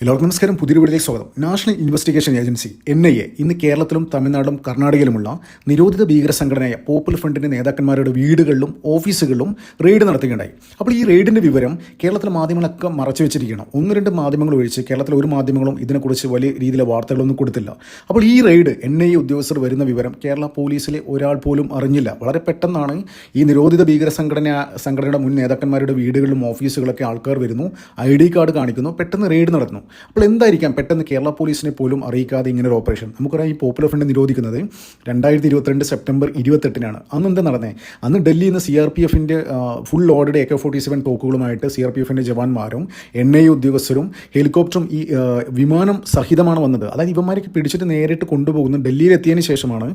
എല്ലാവർക്കും നമസ്കാരം. പുതിയൊരു വീഡിയോയിലേക്ക് സ്വാഗതം. നാഷണൽ ഇൻവെസ്റ്റിഗേഷൻ ഏജൻസി NIA ഇന്ന് കേരളത്തിലും തമിഴ്നാടും കർണാടകയിലുമുള്ള നിരോധിത ഭീകര സംഘടനയായ പോപ്പുലർ ഫ്രണ്ടിൻ്റെ നേതാക്കന്മാരുടെ വീടുകളിലും ഓഫീസുകളിലും റെയ്ഡ് നടത്തുകയുണ്ടായി. അപ്പോൾ ഈ റെയ്ഡിൻ്റെ വിവരം കേരളത്തിലെ മാധ്യമങ്ങളൊക്കെ മറച്ചു വെച്ചിരിക്കണം. ഒന്ന് രണ്ട് മാധ്യമങ്ങൾ ഒഴിച്ച് കേരളത്തിലെ ഒരു മാധ്യമങ്ങളും ഇതിനെക്കുറിച്ച് വലിയ രീതിയിലെ വാർത്തകളൊന്നും കൊടുത്തില്ല. അപ്പോൾ ഈ റെയ്ഡ് NIA ഉദ്യോഗസ്ഥർ വരുന്ന വിവരം കേരള പോലീസിലെ ഒരാൾ പോലും അറിഞ്ഞില്ല. വളരെ പെട്ടെന്നാണ് ഈ നിരോധിത ഭീകര സംഘടനയുടെ മുൻ നേതാക്കന്മാരുടെ വീടുകളിലും ഓഫീസുകളൊക്കെ ആൾക്കാർ വരുന്നു, ID കാർഡ് കാണിക്കുന്നു, പെട്ടെന്ന് റെയ്ഡ് നടത്തുന്നു. അപ്പോൾ എന്തായിരിക്കാം പെട്ടെന്ന് കേരള പോലീസിനെ പോലും അറിയിക്കാതെ ഇങ്ങനൊരു ഓപ്പറേഷൻ? നമുക്കറിയാം, ഈ പോപ്പുലർ ഫ്രണ്ട് നിരോധിക്കുന്നത് 2022 സെപ്റ്റംബർ 28 അന്ന് എന്താ നടന്നത്? അന്ന് ഡൽഹിയിൽ നിന്ന് CRPFൻ്റെ ഫുൾ ലോഡഡ് AK-47 തോക്കുകളുമായിട്ട് CRPFൻ്റെ ജവാന്മാരും NIA ഉദ്യോഗസ്ഥരും ഹെലികോപ്റ്ററും ഈ വിമാനം സഹിതമാണ് വന്നത്. അതായത് ഇവന്മാരൊക്കെ പിടിച്ചിട്ട് നേരിട്ട് കൊണ്ടുപോകുന്നു. ഡൽഹിയിൽ എത്തിയതിന് ശേഷമാണ്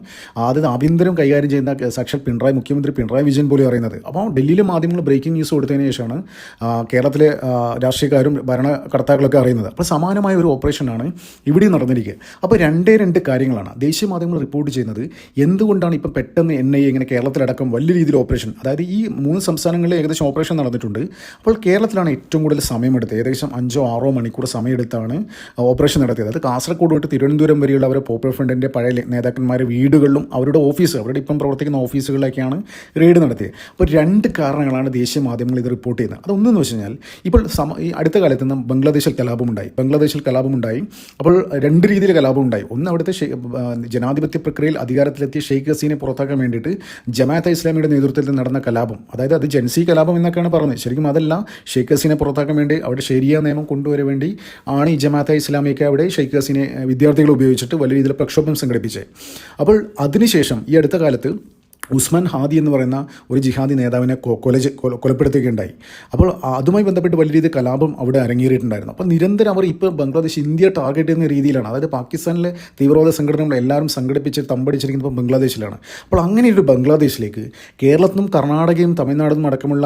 ആദ്യം ആഭ്യന്തരം കൈകാര്യം ചെയ്യുന്ന സാക്ഷാൽ മുഖ്യമന്ത്രി പിണറായി വിജയൻ പോലും അറിയുന്നത്. അപ്പോൾ ഡൽഹിയിലെ മാധ്യമങ്ങൾ ബ്രേക്കിംഗ് ന്യൂസ് കൊടുത്തതിന് ശേഷമാണ് കേരളത്തിലെ രാഷ്ട്രീയക്കാരും ഭരണകർത്താക്കളൊക്കെ അറിയുന്നത്. അപ്പോൾ സമാനമായ ഒരു ഓപ്പറേഷനാണ് ഇവിടെ നടന്നിരിക്കുക. അപ്പോൾ രണ്ട് കാര്യങ്ങളാണ് ദേശീയ മാധ്യമങ്ങൾ റിപ്പോർട്ട് ചെയ്യുന്നത്. എന്തുകൊണ്ടാണ് ഇപ്പം പെട്ടെന്ന് NIA ഇങ്ങനെ കേരളത്തിലടക്കം വലിയ രീതിയിൽ ഓപ്പറേഷൻ, അതായത് ഈ 3 സംസ്ഥാനങ്ങളിൽ ഏകദേശം ഓപ്പറേഷൻ നടന്നിട്ടുണ്ട്. അപ്പോൾ കേരളത്തിലാണ് ഏറ്റവും കൂടുതൽ സമയമെടുത്തത്. ഏകദേശം 5-6 മണിക്കൂർ സമയമെടുത്താണ് ഓപ്പറേഷൻ നടത്തിയത്. അത് കാസർഗോഡ് തൊട്ട് തിരുവനന്തപുരം വരെയുള്ള അവരെ പോപ്പുലർ ഫ്രണ്ടിൻ്റെ പഴയ നേതാക്കന്മാരുടെ വീടുകളിലും അവരുടെ അവരുടെ ഇപ്പം പ്രവർത്തിക്കുന്ന ഓഫീസുകളിലേക്കാണ് റെയ്ഡ് നടത്തിയത്. അപ്പോൾ 2 കാരണങ്ങളാണ് ദേശീയ മാധ്യമങ്ങൾ ഇത് റിപ്പോർട്ട് ചെയ്യുന്നത്. അതൊന്നെന്ന് വെച്ച് കഴിഞ്ഞാൽ, ഇപ്പോൾ ഈ അടുത്ത കാലത്ത് നിന്ന് ബംഗ്ലാദേശിൽ കലാപമുണ്ടായി. അപ്പോൾ 2 രീതിയിൽ കലാപമുണ്ടായി. ഒന്ന്, അവിടുത്തെ ജനാധിപത്യ പ്രക്രിയയിൽ അധികാരത്തിലെത്തിയ ഷെയ്ഖ് ഹസീനെ പുറത്താക്കാൻ വേണ്ടിയിട്ട് ജമാഅത്തെ ഇസ്ലാമിയുടെ നേതൃത്വത്തിൽ നടന്ന കലാപം, അതായത് അത് ജൻസി കലാപം എന്നൊക്കെയാണ് പറഞ്ഞത്. ശരിക്കും അതല്ല, ഷെയ്ഖ് ഹസീനെ പുറത്താക്കാൻ വേണ്ടി അവിടെ ശരിയ നിയമം കൊണ്ടുവരാൻ വേണ്ടി ആണ് ഈ ജമാഅത്തെ ഇസ്ലാമിയൊക്കെ അവിടെ ഷെയ്ഖ് ഹസീനെ വിദ്യാർത്ഥികൾ ഉപയോഗിച്ചിട്ട് വലിയ രീതിയിൽ പ്രക്ഷോഭം സംഘടിപ്പിച്ചത്. അപ്പോൾ അതിനുശേഷം ഈ അടുത്ത കാലത്ത് ഉസ്മാൻ ഹാദി എന്ന് പറയുന്ന ഒരു ജിഹാദി നേതാവിനെ കൊലപ്പെടുത്തുകയുണ്ടായി. അപ്പോൾ അതുമായി ബന്ധപ്പെട്ട് വലിയ രീതിയിൽ കലാപം അവിടെ അരങ്ങേറിയിട്ടുണ്ടായിരുന്നു. അപ്പോൾ നിരന്തരം അവർ ഇപ്പോൾ ബംഗ്ലാദേശ്, ഇന്ത്യ ടാർഗറ്റ് ചെയ്യുന്ന രീതിയിലാണ്. അതായത് പാകിസ്ഥാനിലെ തീവ്രവാദ സംഘടനകൾ എല്ലാവരും സംഘടിപ്പിച്ച് തമ്പടിച്ചിരിക്കുന്നത് ഇപ്പോൾ ബംഗ്ലാദേശിലാണ്. അപ്പോൾ അങ്ങനെയൊരു ബംഗ്ലാദേശിലേക്ക് കേരളത്തിനും കർണാടകയും തമിഴ്നാടും അടക്കമുള്ള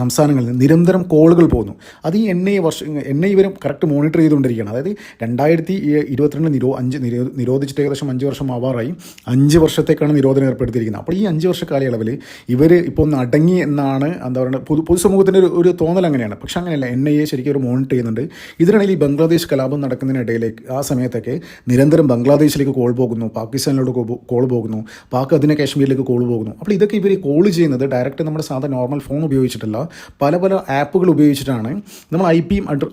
സംസ്ഥാനങ്ങളിൽ നിന്ന് നിരന്തരം കോളുകൾ പോകുന്നു. അത് ഈ NIA ഇവരും കറക്റ്റ് മോണിറ്റർ ചെയ്തുകൊണ്ടിരിക്കുകയാണ്. അതായത് 2022 നിരോധിച്ചിട്ട് ഏകദേശം 5 വർഷം ആവാറായി. 5 വർഷത്തേക്കാണ് നിരോധനം ഏർപ്പെടുത്തിയിരിക്കുന്നത്. അപ്പോൾ ഈ 5 വർഷ കാലയളവിൽ ഇവർ ഇപ്പോൾ ഒന്ന് അടങ്ങി എന്നാണ് എന്താ പറയുക, പൊതുസമൂഹത്തിൻ്റെ ഒരു തോന്നൽ അങ്ങനെയാണ്. പക്ഷെ അങ്ങനെയല്ല, NIA ശരിക്കും ഒരു മോണിറ്റർ ചെയ്യുന്നുണ്ട്. ഇതിനിടയിൽ ഈ ബംഗ്ലാദേശ് കലാപം നടക്കുന്നതിനിടയിലേക്ക് ആ സമയത്തൊക്കെ നിരന്തരം ബംഗ്ലാദേശിലേക്ക് കോൾ പോകുന്നു, പാകിസ്ഥാനിലോട്ട് കോൾ പോകുന്നു, പാക് അതിനെ കാശ്മീരിലേക്ക് കോൾ പോകുന്നു. അപ്പോൾ ഇതൊക്കെ ഇവർ കോൾ ചെയ്യുന്നത് ഡയറക്റ്റ് നമ്മുടെ സാധാരണ നോർമൽ ഫോൺ ഉപയോഗിച്ചിട്ടല്ല, പല ആപ്പുകൾ ഉപയോഗിച്ചിട്ടാണ്. നമ്മൾ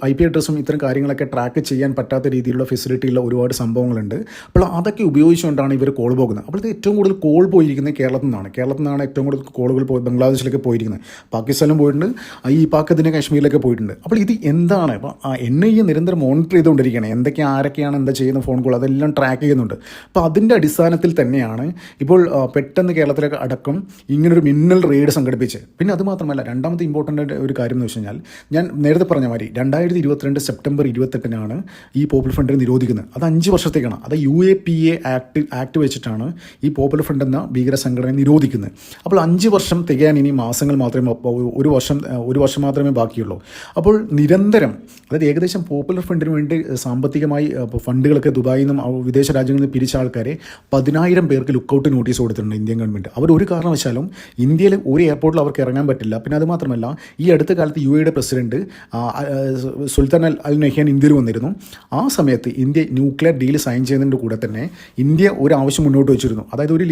IP അഡ്രസ്സും ഇത്തരം കാര്യങ്ങളൊക്കെ ട്രാക്ക് ചെയ്യാൻ പറ്റാത്ത രീതിയിലുള്ള ഫെസിലിറ്റിയുള്ള ഒരുപാട് സംഭവങ്ങളുണ്ട്. അപ്പോൾ അതൊക്കെ ഉപയോഗിച്ചുകൊണ്ടാണ് ഇവർ കോൾ പോകുന്നത്. അപ്പോൾ ഇത് ഏറ്റവും കൂടുതൽ കോൾ പോയിരിക്കുന്നത് കേരളത്തിൽ നിന്നാണ് ഏറ്റവും കൂടുതൽ കോളുകൾ ബംഗ്ലാദേശിലേക്ക് പോയിരിക്കുന്നത്. പാകിസ്ഥാനിലും പോയിട്ടുണ്ട്, ഈ പാക് അതിനെ കാശ്മീരിലൊക്കെ പോയിട്ടുണ്ട്. അപ്പോൾ ഇത് എന്താണ്? അപ്പോൾ NIA നിരന്തരം മോണിറ്റർ ചെയ്തുകൊണ്ടിരിക്കുകയാണ്. ആരൊക്കെയാണ് എന്താ ചെയ്യുന്ന ഫോൺ കോൾ, അതെല്ലാം ട്രാക്ക് ചെയ്യുന്നുണ്ട്. അപ്പോൾ അതിൻ്റെ അടിസ്ഥാനത്തിൽ തന്നെയാണ് ഇപ്പോൾ പെട്ടെന്ന് കേരളത്തിലേക്ക് അടക്കം ഇങ്ങനൊരു മിന്നൽ റെയ്ഡ് സംഘടിപ്പിച്ച്. പിന്നെ അതുമാത്രമല്ല, രണ്ടാമത്തെ ഇമ്പോർട്ടൻ്റ് ഒരു കാര്യം എന്ന് വെച്ച് കഴിഞ്ഞാൽ, ഞാൻ നേരത്തെ പറഞ്ഞ മാതിരി 2022 സെപ്റ്റംബർ 28 ഈ പോപ്പുലർ ഫ്രണ്ടിനെ നിരോധിക്കുന്നത്. അത് 5 വർഷത്തേക്കാണ്. അത് UAPA ആക്ട് വെച്ചിട്ടാണ് ഈ പോപ്പുലർ ഫ്രണ്ട് എന്ന ഭീകര സംഘടന നിരോധിക്കുന്നത്. അപ്പോൾ 5 വർഷം തികയാൻ ഇനി മാസങ്ങൾ മാത്രമേ, ഒരു വർഷം മാത്രമേ ബാക്കിയുള്ളൂ. അപ്പോൾ നിരന്തരം, അതായത് ഏകദേശം പോപ്പുലർ ഫ്രണ്ടിന് വേണ്ടി സാമ്പത്തികമായി ഫണ്ടുകളൊക്കെ ദുബായിൽ നിന്നും വിദേശ രാജ്യങ്ങളിൽ നിന്ന് പിരിച്ച ആൾക്കാരെ 10,000 പേർക്ക് ലുക്കൗട്ട് നോട്ടീസ് കൊടുത്തിട്ടുണ്ട് ഇന്ത്യൻ ഗവൺമെൻറ്. അവർ ഒരു കാരണവശാലും ഇന്ത്യയിൽ ഒരു എയർപോർട്ടിൽ അവർക്ക് ഇറങ്ങാൻ പറ്റില്ല. പിന്നെ അതുമാത്രമല്ല, ഈ അടുത്ത കാലത്ത് UAE പ്രസിഡന്റ് സുൽത്താൻ അൽ നഹ്യാൻ ഇന്ത്യയിൽ വന്നിരുന്നു. ആ സമയത്ത് ഇന്ത്യ ന്യൂക്ലിയർ ഡീൽ സൈൻ ചെയ്യുന്നതിൻ്റെ കൂടെ തന്നെ ഇന്ത്യ ഒരു ആവശ്യം മുന്നോട്ട് വെച്ചിരുന്നു. അതായത് ഒരു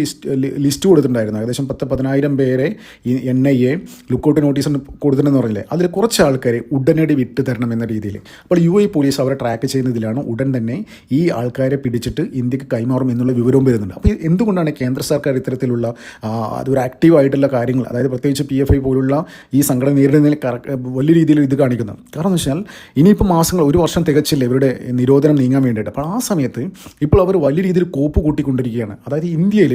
ലിസ്റ്റ് കൊടുത്തിട്ടുണ്ടായിരുന്നു. ഏകദേശം 10,000 പേരെ NIA ലുക്കൗട്ട് നോട്ടീസ് കൊടുത്തിട്ടുണ്ടെന്ന് പറഞ്ഞില്ലേ, അതിൽ കുറച്ച് ആൾക്കാരെ ഉടനടി വിട്ട് തരണം എന്ന രീതിയിൽ. അപ്പോൾ UAE പോലീസ് അവരെ ട്രാക്ക് ചെയ്യുന്നതിലാണ് ഉടൻ തന്നെ ഈ ആൾക്കാരെ പിടിച്ചിട്ട് ഇന്ത്യക്ക് കൈമാറും എന്നുള്ള വിവരവും വരുന്നുണ്ട്. അപ്പോൾ എന്തുകൊണ്ടാണ് കേന്ദ്ര സർക്കാർ ഇത്തരത്തിലുള്ള അതൊരു ആക്റ്റീവായിട്ടുള്ള കാര്യങ്ങൾ, അതായത് പ്രത്യേകിച്ച് PFI പോലുള്ള ഈ സംഘടന നേരിടുന്നതിൽ വലിയ രീതിയിൽ ഇത് കാണിക്കുന്നത്? കാരണം എന്ന് വെച്ചാൽ, ഇനിയിപ്പോൾ മാസങ്ങൾ, ഒരു വർഷം തികച്ചില്ല ഇവരുടെ നിരോധനം നീങ്ങാൻ വേണ്ടിയിട്ട്. അപ്പോൾ ആ സമയത്ത് ഇപ്പോൾ അവർ വലിയ രീതിയിൽ കോപ്പ് കൂട്ടിക്കൊണ്ടിരിക്കുകയാണ്. അതായത് ഇന്ത്യയിൽ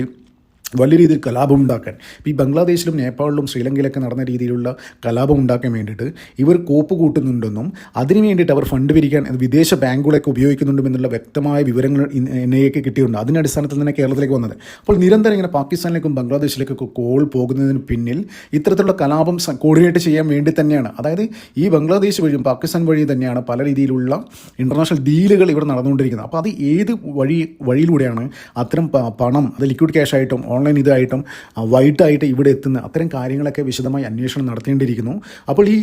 വലിയ രീതിയിൽ കലാപം ഉണ്ടാക്കാൻ, ഇപ്പോൾ ഈ ബംഗ്ലാദേശിലും നേപ്പാളിലും ശ്രീലങ്കയിലൊക്കെ നടന്ന രീതിയിലുള്ള കലാപം ഉണ്ടാക്കാൻ വേണ്ടിയിട്ട് ഇവർ കോപ്പ് കൂട്ടുന്നുണ്ടെന്നും അതിന് വേണ്ടിയിട്ട് അവർ ഫണ്ട് പിരിക്കാൻ വിദേശ ബാങ്കുകളൊക്കെ ഉപയോഗിക്കുന്നുണ്ടെന്നുള്ള വ്യക്തമായ വിവരങ്ങൾ NIAക്ക് കിട്ടിയിട്ടുണ്ട്. അതിൻ്റെ അടിസ്ഥാനത്തിൽ തന്നെ കേരളത്തിലേക്ക് വന്നത്. അപ്പോൾ നിരന്തരം ഇങ്ങനെ പാകിസ്ഥാനിലേക്കും ബംഗ്ലാദേശിലേക്കൊക്കെ കോൾ പോകുന്നതിന് പിന്നിൽ ഇത്തരത്തിലുള്ള കലാപം കോർഡിനേറ്റ് ചെയ്യാൻ വേണ്ടി തന്നെയാണ്. അതായത് ഈ ബംഗ്ലാദേശ് വഴിയും പാകിസ്ഥാൻ വഴിയും തന്നെയാണ് പല രീതിയിലുള്ള ഇൻ്റർനാഷണൽ ഡീലുകൾ ഇവിടെ നടന്നുകൊണ്ടിരിക്കുന്നത്. അപ്പോൾ അത് ഏത് വഴിയിലൂടെയാണ് അത്തരം പണം, അത് ലിക്വിഡ് ക്യാഷ് ആയിട്ടും ഓൺലൈൻ ഇതായിട്ടും വൈകിട്ടായിട്ട് ഇവിടെ എത്തുന്ന അത്തരം കാര്യങ്ങളൊക്കെ വിശദമായി അന്വേഷണം നടത്തേണ്ടിയിരിക്കുന്നു. അപ്പോൾ ഈ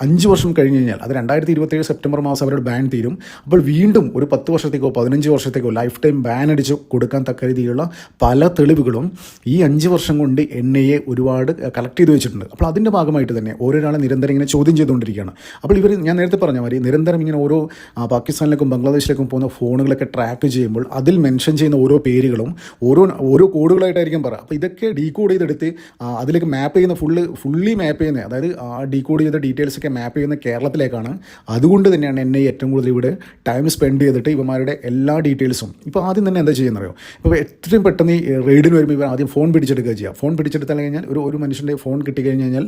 5 വർഷം കഴിഞ്ഞ് കഴിഞ്ഞാൽ അത് 2027 സെപ്റ്റംബർ മാസം അവരുടെ ബാൻ തീരും. അപ്പോൾ വീണ്ടും ഒരു 10 വർഷത്തേക്കോ 15 വർഷത്തേക്കോ ലൈഫ് ടൈം ബാൻ അടിച്ച് കൊടുക്കാൻ തക്ക രീതിയിലുള്ള പല തെളിവുകളും ഈ 5 വർഷം കൊണ്ട് NIA ഒരുപാട് കളക്ട് ചെയ്ത് വെച്ചിട്ടുണ്ട്. അപ്പോൾ അതിൻ്റെ ഭാഗമായിട്ട് തന്നെ ഓരോരാളെ നിരന്തരം ഇങ്ങനെ ചോദ്യം ചെയ്തുകൊണ്ടിരിക്കുകയാണ്. അപ്പോൾ ഇവർ ഞാൻ നേരത്തെ പറഞ്ഞ മാതിരി നിരന്തരം ഇങ്ങനെ ഓരോ പാകിസ്ഥാനിലേക്കും ബംഗ്ലാദേശിലേക്കും പോകുന്ന ഫോണുകളൊക്കെ ട്രാക്ക് ചെയ്യുമ്പോൾ അതിൽ മെൻഷൻ ചെയ്യുന്ന ഓരോ പേരുകളും ഓരോ കോഡുകളായിട്ടായിരിക്കും പറയുക. അപ്പോൾ ഇതൊക്കെ ഡീകോഡ് ചെയ്തെടുത്ത് അതിലേക്ക് മാപ്പ് ചെയ്യുന്ന ഫുള്ളി മാപ്പ് ചെയ്യുന്നത്, അതായത് ആ ഡീകോഡ് ചെയ്ത ഡീറ്റെയിൽസൊക്കെ മാപ്പ് ചെയ്യുന്ന കേരളത്തിലേക്കാണ്. അതുകൊണ്ട് തന്നെയാണ് NIA ഏറ്റവും കൂടുതൽ ഇവിടെ ടൈം സ്പെൻഡ് ചെയ്തിട്ട് ഇവന്മാരുടെ എല്ലാ ഡീറ്റെയിൽസും ഇപ്പോൾ ആദ്യം തന്നെ എന്താ ചെയ്യുന്നറിയോ, ഇപ്പോൾ എത്രയും പെട്ടെന്ന് ഈ റെയ്ഡിന് വരുമ്പോൾ ഇവർ ആദ്യം ഫോൺ പിടിച്ചെടുക്കുക ചെയ്യുക. ഫോൺ പിടിച്ചെടുത്താൽ കഴിഞ്ഞാൽ ഒരു മനുഷ്യൻ്റെ ഫോൺ കിട്ടിക്കഴിഞ്ഞ് കഴിഞ്ഞാൽ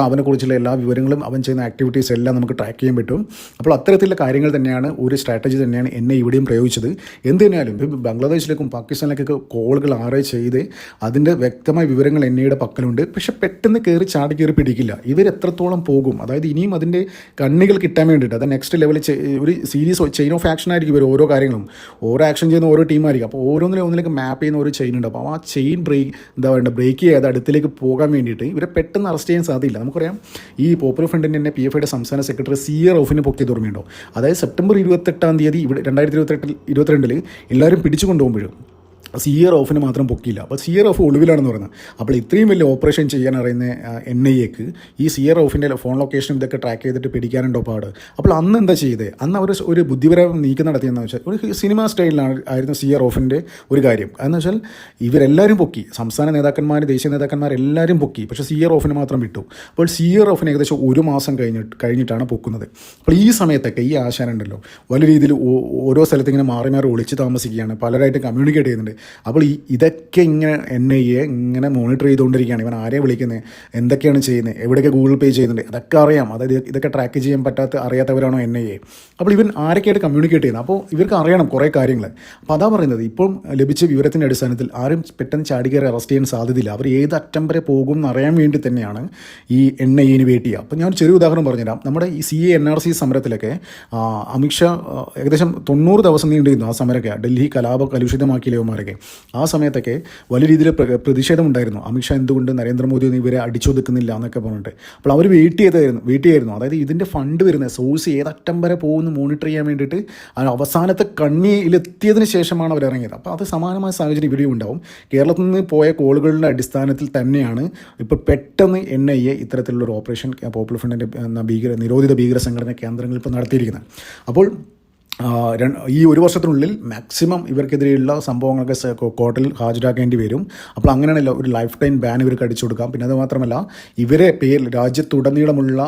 അവനെക്കുറിച്ചുള്ള എല്ലാ വിവരങ്ങളും അവൻ ചെയ്യുന്ന ആക്ടിവിറ്റീസ് എല്ലാം നമുക്ക് ട്രാക്ക് ചെയ്യാൻ പറ്റും. അപ്പോൾ അത്തരത്തിലുള്ള കാര്യങ്ങൾ തന്നെയാണ്, ഒരു സ്ട്രാറ്റജി തന്നെയാണ് NIA ഇവിടെയും പ്രയോഗിച്ചത്. എന്ത് തന്നെയാലും ഇപ്പോൾ ബംഗ്ലാദേശിലേക്കും പാകിസ്ഥാനിലേക്കൊക്കെ കോളുകൾ ചെയ്ത് അതിൻ്റെ വ്യക്തമായ വിവരങ്ങൾ NIAയുടെ പക്കലുണ്ട്. പക്ഷെ പെട്ടെന്ന് ചാടി കയറി പിടിക്കില്ല. ഇവരെത്രത്തോളം പോകും, അതായത് ഇനിയും അതിൻ്റെ കണ്ണികൾ കിട്ടാൻ വേണ്ടിയിട്ട് അത് നെക്സ്റ്റ് ലെവലിൽ ഒരു സീരീസ് ചെയിൻ ഓഫ് ആക്ഷൻ ആയിരിക്കും ഇവർ ഓരോ കാര്യങ്ങളും ഓരോ ആക്ഷൻ ചെയ്യുന്ന ഓരോ ടീമായിരിക്കും. അപ്പോൾ ഒന്നിലേക്ക് മാപ്പ് ചെയ്യുന്ന ഒരു ചെയിൻ ഉണ്ട്. അപ്പോൾ ആ ചെയിൻ ബ്രേക്ക് ചെയ്യാതെ അടുത്തിലേക്ക് പോകാൻ വേണ്ടിയിട്ട് ഇവരെ പെട്ടെന്ന് അറസ്റ്റ് ചെയ്യാൻ സാധ്യമില്ല. നമുക്കറിയാം ഈ പോപ്പുലർ ഫ്രണ്ടിൻ്റെ തന്നെ PFIയുടെ സംസ്ഥാന സെക്രട്ടറി CA റൌഫിനെ പൊക്കിയത് ഓർമ്മയുണ്ടോ? അതായത് സെപ്റ്റംബർ 28 ഇവിടെ 2022 എല്ലാവരും പിടിച്ചു കൊണ്ടുപോകുമ്പോഴും CA റൌഫിനെ മാത്രം പൊക്കിയില്ല. അപ്പോൾ CA റൌഫ് ഒളിവിലാണെന്ന് പറയുന്നത്. അപ്പോൾ ഇത്രയും വലിയ ഓപ്പറേഷൻ ചെയ്യാൻ അറിയുന്ന NIAക്ക് ഈ CA റൌഫിൻ്റെ ഫോൺ ലൊക്കേഷൻ ഇതൊക്കെ ട്രാക്ക് ചെയ്തിട്ട് പിടിക്കാനുണ്ടോ പാട്? അപ്പോൾ അന്ന് എന്താ ചെയ്തത്? അന്ന് അവർ ഒരു ബുദ്ധിപരം നീക്കം നടത്തിയെന്ന് വെച്ചാൽ ഒരു സിനിമ സ്റ്റൈലിലായിരുന്നു CA റൌഫിൻ്റെ ഒരു കാര്യം. അതെന്ന് വെച്ചാൽ ഇവരെല്ലാവരും പൊക്കി, സംസ്ഥാന നേതാക്കന്മാർ ദേശീയ നേതാക്കന്മാർ എല്ലാവരും പൊക്കി, പക്ഷേ CA റൌഫിനെ മാത്രം വിട്ടു. അപ്പോൾ CA റൌഫിന് ഏകദേശം 1 മാസം കഴിഞ്ഞിട്ടാണ് പൊക്കുന്നത്. അപ്പോൾ ഈ സമയത്തൊക്കെ ഈ ആശാനുണ്ടല്ലോ വലിയ രീതിയിൽ ഓരോ സ്ഥലത്ത് ഇങ്ങനെ മാറി മാറി ഒളിച്ച് താമസിക്കുകയാണ്, പലരായിട്ട് കമ്മ്യൂണിക്കേറ്റ് ചെയ്യുന്നുണ്ട്. അപ്പോൾ ഇതൊക്കെ ഇങ്ങനെ NIA ഇങ്ങനെ മോണിറ്റർ ചെയ്തുകൊണ്ടിരിക്കുകയാണ്. ഇവൻ ആരെയാണ് വിളിക്കുന്നത്, എന്തൊക്കെയാണ് ചെയ്യുന്നത്, എവിടെയൊക്കെ ഗൂഗിൾ പേ ചെയ്യുന്നുണ്ട്, അതൊക്കെ അറിയാം. അതായത് ഇതൊക്കെ ട്രാക്ക് ചെയ്യാൻ അറിയാത്തവരാണോ NIA? അപ്പോൾ ഇവൻ ആരൊക്കെയായിട്ട് കമ്മ്യൂണിക്കേറ്റ് ചെയ്യുന്നത്, അപ്പോൾ ഇവർക്ക് അറിയണം കുറേ കാര്യങ്ങൾ. അപ്പോൾ അതാ പറയുന്നത്, ഇപ്പം ലഭിച്ച വിവരത്തിൻ്റെ അടിസ്ഥാനത്തിൽ ആരും പെട്ടെന്ന് ചാടിക്കയറി അറസ്റ്റ് ചെയ്യാൻ സാധ്യതയില്ല. അവർ ഏത് അറ്റം വരെ പോകും എന്നറിയാൻ വേണ്ടി തന്നെയാണ് ഈ NIAന് വെയിറ്റ് ചെയ്യുക. അപ്പോൾ ഞാൻ ഒരു ചെറിയ ഉദാഹരണം പറഞ്ഞുതരാം. നമ്മുടെ ഈ CA NRC സമരത്തിലൊക്കെ അമിത്ഷാ ഏകദേശം 90 ദിവസം നീണ്ടിരുന്നു. ആ സമരമൊക്കെ ഡൽഹി കലുഷിതമാക്കിയ ലേവന്മാരൊക്കെ ആ സമയത്തൊക്കെ വലിയ രീതിയിൽ പ്രതിഷേധമുണ്ടായിരുന്നു. അമിത്ഷാ എന്തുകൊണ്ട് നരേന്ദ്രമോദി ഇവരെ അടിച്ചൊതുക്കുന്നില്ല എന്നൊക്കെ പറഞ്ഞിട്ട്. അപ്പോൾ അവർ വെയിറ്റ് ചെയ്യായിരുന്നു. അതായത് ഇതിൻ്റെ ഫണ്ട് വരുന്നത് സോഴ്സ് ഏതറ്റം വരെ പോകുന്നു മോണിറ്റർ ചെയ്യാൻ വേണ്ടിയിട്ട് അവസാനത്തെ കണ്ണിയിലെത്തിയതിന് ശേഷമാണ് അവർ ഇറങ്ങിയത്. അപ്പോൾ അത് സമാനമായ സാഹചര്യം ഇവിടെയും ഉണ്ടാവും. കേരളത്തിൽ നിന്ന് പോയ കോളുകളുടെ അടിസ്ഥാനത്തിൽ തന്നെയാണ് ഇപ്പോൾ പെട്ടെന്ന് NIA ഇത്തരത്തിലുള്ളൊരു ഓപ്പറേഷൻ പോപ്പുലർ ഫ്രണ്ടിൻ്റെ നിരോധിത ഭീകര സംഘടന കേന്ദ്രങ്ങൾ ഇപ്പോൾ നടത്തിയിരിക്കുന്നത്. അപ്പോൾ ഈ 1 വർഷത്തിനുള്ളിൽ മാക്സിമം ഇവർക്കെതിരെയുള്ള സംഭവങ്ങളൊക്കെ കോർട്ടിൽ ഹാജരാക്കേണ്ടി വരും. അപ്പോൾ അങ്ങനെയാണല്ലോ ഒരു ലൈഫ് ടൈം ബാൻ ഇവർക്ക് അടിച്ചു കൊടുക്കാം. പിന്നെ അത് മാത്രമല്ല ഇവരെ പേരിൽ രാജ്യത്തുടനീളമുള്ള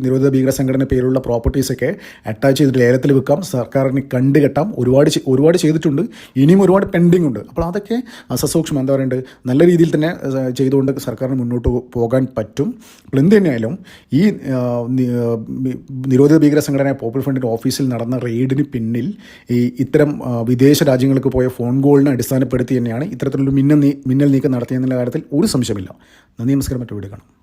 നിരോധിത ഭീകര സംഘടന പേരുള്ള പ്രോപ്പർട്ടീസൊക്കെ അറ്റാച്ച് ചെയ്തിട്ട് ലേലത്തിൽ വെക്കാം, സർക്കാരിന് കണ്ടുകെട്ടാം. ഒരുപാട് ചെയ്തിട്ടുണ്ട്, ഇനിയും ഒരുപാട് പെൻഡിങ് ഉണ്ട്. അപ്പോൾ അതൊക്കെ സസൂക്ഷ്മം എന്താ പറയുന്നത് നല്ല രീതിയിൽ തന്നെ ചെയ്തുകൊണ്ട് സർക്കാരിന് മുന്നോട്ട് പോകാൻ പറ്റും. അപ്പോൾ എന്ത് തന്നെയായാലും ഈ നിരോധിത ഭീകര സംഘടന പോപ്പുലർ ഫ്രണ്ടിൻ്റെ ഓഫീസിൽ നടന്ന റെയ്ഡിന് പിന്നിൽ ഇത്തരം വിദേശ രാജ്യങ്ങൾക്ക് പോയ ഫോൺ കോളിനെ അടിസ്ഥാനപ്പെടുത്തി തന്നെയാണ് ഇത്തരത്തിലുള്ള മിന്നൽ നീക്കം നടത്തിയെന്നുള്ള കാര്യത്തിൽ ഒരു സംശയമില്ല. നന്ദി, നമസ്കാരം. മറ്റു വീഡിയോ കാണാം.